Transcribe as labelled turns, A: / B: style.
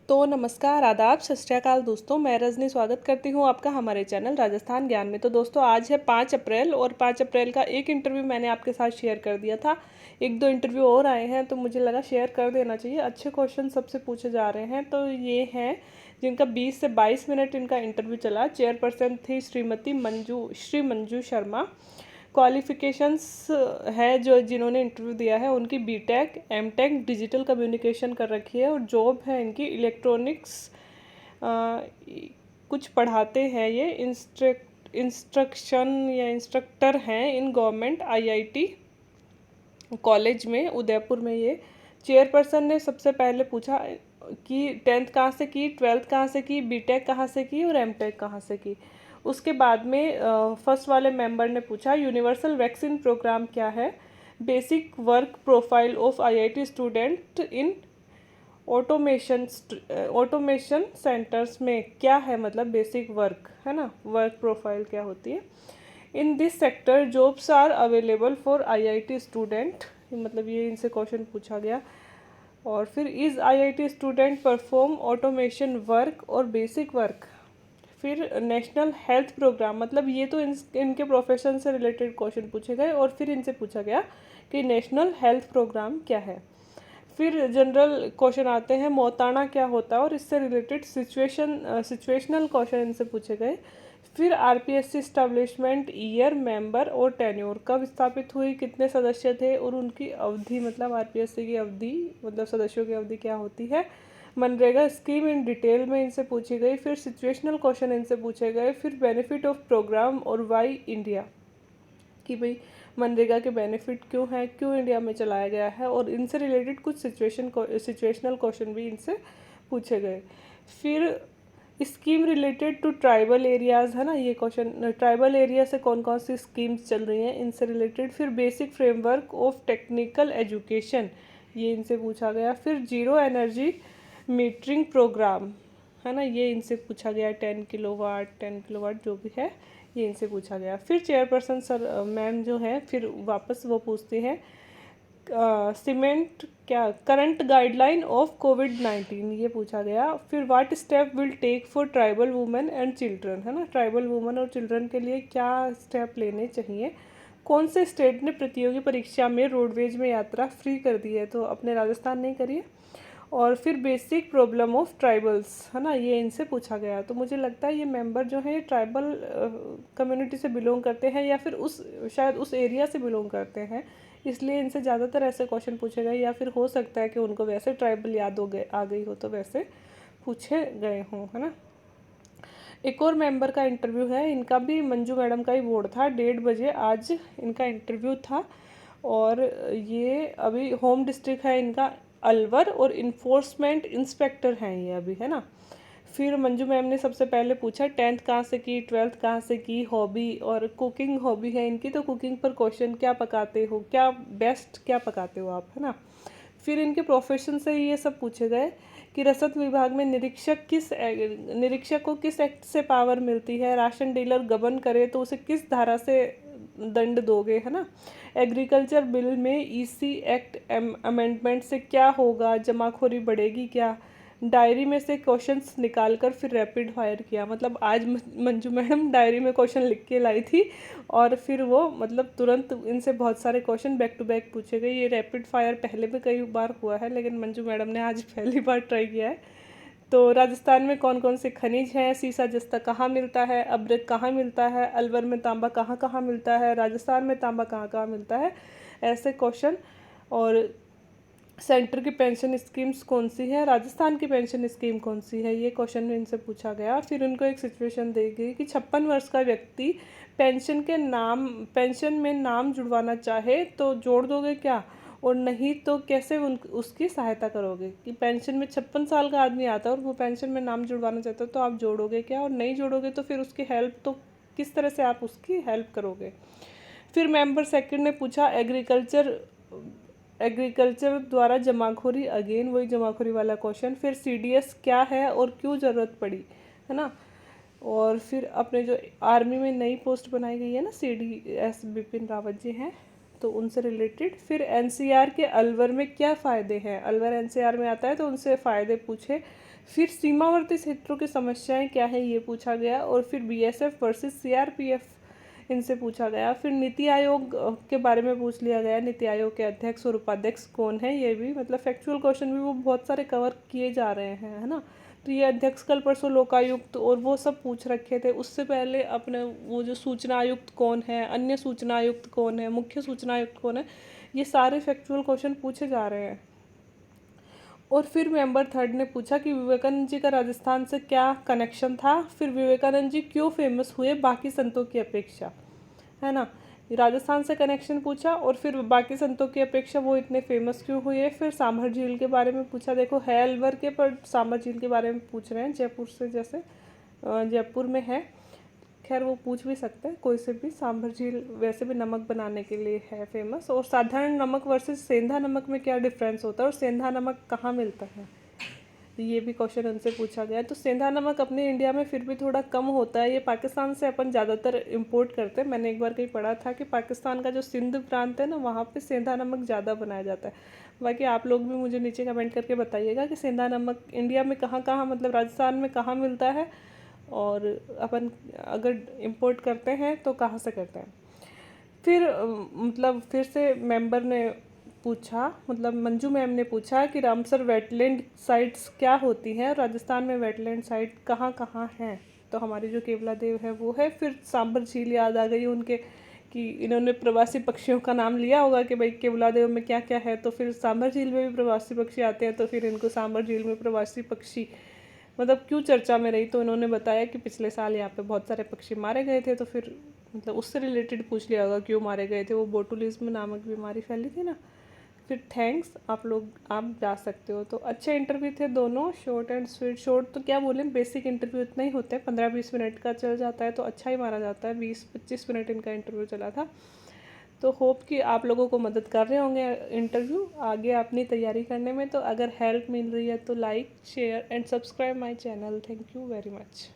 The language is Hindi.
A: तो नमस्कार, आदाब, सत श्री अकाल दोस्तों। मैं रजनी स्वागत करती हूँ आपका हमारे चैनल राजस्थान ज्ञान में। तो दोस्तों आज है 5 अप्रैल और 5 अप्रैल का एक इंटरव्यू मैंने आपके साथ शेयर कर दिया था। एक दो इंटरव्यू और आए हैं तो मुझे लगा शेयर कर देना चाहिए। अच्छे क्वेश्चन सबसे पूछे जा रहे हैं। तो ये हैं जिनका 20 से 22 मिनट इनका इंटरव्यू चला। चेयरपर्सन थी श्री मंजू शर्मा। क्वालिफिकेशंस है जो जिन्होंने इंटरव्यू दिया है उनकी बीटेक एमटेक डिजिटल कम्युनिकेशन कर रखी है और जॉब है इनकी इलेक्ट्रॉनिक्स। कुछ पढ़ाते हैं ये इंस्ट्रक्शन या इंस्ट्रक्टर हैं इन गवर्नमेंट आईआईटी कॉलेज में उदयपुर में। ये चेयरपर्सन ने सबसे पहले पूछा कि 10th कहाँ से की, 12th कहाँ से की, बीटेक कहाँ से की और एमटेक कहाँ से की। उसके बाद में फर्स्ट वाले मेंबर ने पूछा यूनिवर्सल वैक्सीन प्रोग्राम क्या है, basic work profile of IIT student in automation centres में क्या है, मतलब बेसिक वर्क है ना, वर्क प्रोफाइल क्या होती है। In this sector jobs are available for IIT student, मतलब ये इनसे क्वेश्चन पूछा गया। और फिर is IIT student perform automation work और बेसिक वर्क। फिर नेशनल हेल्थ प्रोग्राम, मतलब ये तो इनके प्रोफेशन से रिलेटेड क्वेश्चन पूछे गए। और फिर इनसे पूछा गया कि नेशनल हेल्थ प्रोग्राम क्या है। फिर जनरल क्वेश्चन आते हैं, मोताना क्या होता है और इससे रिलेटेड सिचुएशनल क्वेश्चन इनसे पूछे गए। फिर आरपीएससी स्टैब्लिशमेंट ईयर, मेंबर और टेन्योर, कब स्थापित हुई, कितने सदस्य थे और उनकी अवधि, मतलब आरपीएससी की अवधि, मतलब सदस्यों की अवधि क्या होती है। मनरेगा स्कीम इन डिटेल में इनसे पूछी गई। फिर सिचुएशनल क्वेश्चन इनसे पूछे गए। फिर बेनिफिट ऑफ प्रोग्राम और वाई इंडिया, कि भाई मनरेगा के बेनिफिट क्यों हैं, क्यों इंडिया में चलाया गया है। और इनसे रिलेटेड कुछ सिचुएशनल क्वेश्चन भी इनसे पूछे गए। फिर scheme related to tribal areas है ना, ये क्वेश्चन ट्राइबल एरिया से कौन कौन सी स्कीम्स चल रही हैं इनसे रिलेटेड। फिर basic framework of technical education, ये इनसे पूछा गया। फिर जीरो एनर्जी मीटरिंग प्रोग्राम है ना, ये इनसे पूछा गया। 10 किलोवाट जो भी है ये इनसे पूछा गया। फिर चेयरपर्सन सर मैम जो है फिर वापस वो पूछते हैं सीमेंट क्या करंट गाइडलाइन ऑफ कोविड-19, ये पूछा गया। फिर what step will take for tribal women and children, है ना, ट्राइबल वुमेन और चिल्ड्रन के लिए क्या स्टेप लेने चाहिए। कौन से स्टेट ने प्रतियोगी परीक्षा में रोडवेज में यात्रा फ्री कर दी है, तो अपने राजस्थान नहीं करी है। और फिर बेसिक प्रॉब्लम ऑफ ट्राइबल्स है ना, ये इनसे पूछा गया। तो मुझे लगता है ये मेंबर जो है ट्राइबल कम्युनिटी से बिलोंग करते हैं या फिर शायद उस एरिया से बिलोंग करते हैं, इसलिए इनसे ज़्यादातर ऐसे क्वेश्चन पूछे गए। या फिर हो सकता है कि उनको वैसे ट्राइबल याद आ गई हो तो वैसे पूछे गए हों, है ना। एक और मेंबर का इंटरव्यू है, इनका भी मंजू मैडम का ही बोर्ड था। 1:30 बजे आज इनका इंटरव्यू था। और ये अभी होम डिस्ट्रिक्ट है इनका अलवर और इन्फोर्समेंट इंस्पेक्टर हैं ये अभी, है ना। फिर मंजू मैम ने सबसे पहले पूछा 10th कहाँ से की, 12th कहाँ से की, हॉबी और कुकिंग हॉबी है इनकी। तो कुकिंग पर क्वेश्चन, क्या पकाते हो, क्या बेस्ट क्या पकाते हो आप, है ना। फिर इनके प्रोफेशन से ये सब पूछे गए कि रसद विभाग में निरीक्षक को किस एक्ट से पावर मिलती है, राशन डीलर गबन करे तो उसे किस धारा से दंड दोगे, है ना। एग्रीकल्चर बिल में ईसी एक्ट अमेंडमेंट से क्या होगा, जमाखोरी बढ़ेगी क्या। डायरी में से क्वेश्चंस निकाल कर फिर रैपिड फायर किया, मतलब आज मंजू मैडम डायरी में क्वेश्चन लिख के लाई थी और फिर वो मतलब तुरंत इनसे बहुत सारे क्वेश्चन बैक टू बैक पूछे गए। ये रैपिड फायर पहले भी कई बार हुआ है लेकिन मंजू मैडम ने आज पहली बार ट्राई किया है। तो राजस्थान में कौन कौन से खनिज हैं, सीसा जस्ता कहाँ मिलता है, अमृत कहाँ मिलता है, अलवर में तांबा कहाँ कहाँ मिलता है, राजस्थान में तांबा कहाँ कहाँ मिलता है, ऐसे क्वेश्चन। और सेंटर की पेंशन स्कीम्स कौन सी है, राजस्थान की पेंशन स्कीम कौन सी है, ये क्वेश्चन में इनसे पूछा गया। फिर उनको एक सिचुएशन दी गई कि 56 वर्ष का व्यक्ति पेंशन में नाम जुड़वाना चाहे तो जोड़ दोगे क्या, और नहीं तो कैसे उसकी सहायता करोगे। कि पेंशन में 56 साल का आदमी आता है और वो पेंशन में नाम जुड़वाना चाहता है तो आप जोड़ोगे क्या, और नहीं जोड़ोगे तो फिर उसकी हेल्प, तो किस तरह से आप उसकी हेल्प करोगे। फिर मेंबर सेकंड ने पूछा एग्रीकल्चर द्वारा जमाखोरी, अगेन वही जमाखोरी वाला क्वेश्चन। फिर सीडीएस क्या है और क्यों ज़रूरत पड़ी, है ना। और फिर अपने जो आर्मी में नई पोस्ट बनाई गई है ना, सीडीएस बिपिन रावत जी हैं, तो उनसे रिलेटेड। फिर एनसीआर के अलवर में क्या फ़ायदे हैं, अलवर एनसीआर में आता है तो उनसे फ़ायदे पूछे। फिर सीमावर्ती क्षेत्रों की समस्याएं क्या है ये पूछा गया। और फिर बीएसएफ वर्सेस सीआरपीएफ इनसे पूछा गया। फिर नीति आयोग के बारे में पूछ लिया गया, नीति आयोग के अध्यक्ष और उपाध्यक्ष कौन है, ये भी मतलब फैक्चुअल क्वेश्चन भी वो बहुत सारे कवर किए जा रहे हैं, है ना। तो ये अध्यक्ष कल परसों लोकायुक्त और वो सब पूछ रखे थे। उससे पहले अपने वो जो सूचना आयुक्त कौन है, अन्य सूचना आयुक्त कौन है, मुख्य सूचना आयुक्त कौन है, ये सारे फैक्चुअल क्वेश्चन पूछे जा रहे हैं। और फिर मेंबर थर्ड ने पूछा कि विवेकानंद जी का राजस्थान से क्या कनेक्शन था। फिर विवेकानंद जी क्यों फेमस हुए बाकी संतों की अपेक्षा, है ना। राजस्थान से कनेक्शन पूछा और फिर बाकी संतों की अपेक्षा वो इतने फेमस क्यों हुए। फिर सांभर झील के बारे में पूछा, देखो है अलवर के पर सांभर झील के बारे में पूछ रहे हैं, जयपुर से, जैसे जयपुर में है। खैर वो पूछ भी सकते हैं कोई से भी। सांभर झील वैसे भी नमक बनाने के लिए है फेमस। और साधारण नमक वर्सेस सेंधा नमक में क्या डिफरेंस होता है और सेंधा नमक कहाँ मिलता है, ये भी क्वेश्चन उनसे पूछा गया। तो सेंधा नमक अपने इंडिया में फिर भी थोड़ा कम होता है, ये पाकिस्तान से अपन ज़्यादातर इंपोर्ट करते हैं। मैंने एक बार कहीं पढ़ा था कि पाकिस्तान का जो सिंध प्रांत है ना, वहाँ पे सेंधा नमक ज़्यादा बनाया जाता है। बाकी आप लोग भी मुझे नीचे कमेंट करके बताइएगा कि सेंधा नमक इंडिया में कहाँ कहाँ, मतलब राजस्थान में कहाँ मिलता है और अपन अगर इम्पोर्ट करते हैं तो कहाँ से करते हैं। फिर मतलब फिर से मेंबर ने पूछा, मतलब मंजू मैम ने पूछा कि रामसर वेटलैंड साइट्स क्या होती हैं और राजस्थान में वेटलैंड साइट कहाँ कहाँ हैं। तो हमारी जो केवला देव है वो है। फिर सांभर झील याद आ गई उनके कि इन्होंने प्रवासी पक्षियों का नाम लिया होगा कि भाई केवला देव में क्या क्या है, तो फिर सांभर झील में भी प्रवासी पक्षी आते हैं। तो फिर इनको सांभर झील में प्रवासी पक्षी मतलब क्यों चर्चा में रही, तो इन्होंने बताया कि पिछले साल यहाँ पे बहुत सारे पक्षी मारे गए थे। तो फिर मतलब उससे रिलेटेड पूछ लिया होगा क्यों मारे गए थे, वो बोटुलिज्म नामक बीमारी फैली थी ना। फिर थैंक्स, आप लोग आप जा सकते हो। तो अच्छे इंटरव्यू थे दोनों, शॉर्ट एंड स्वीट। शॉर्ट तो क्या बोलें, बेसिक इंटरव्यू इतना ही होते हैं, 15-20 मिनट का चल जाता है तो अच्छा ही माना जाता है। 20-25 मिनट इनका इंटरव्यू चला था। तो होप कि आप लोगों को मदद कर रहे होंगे इंटरव्यू आगे अपनी तैयारी करने में। तो अगर हेल्प मिल रही है तो like share and subscribe my channel. Thank you very much.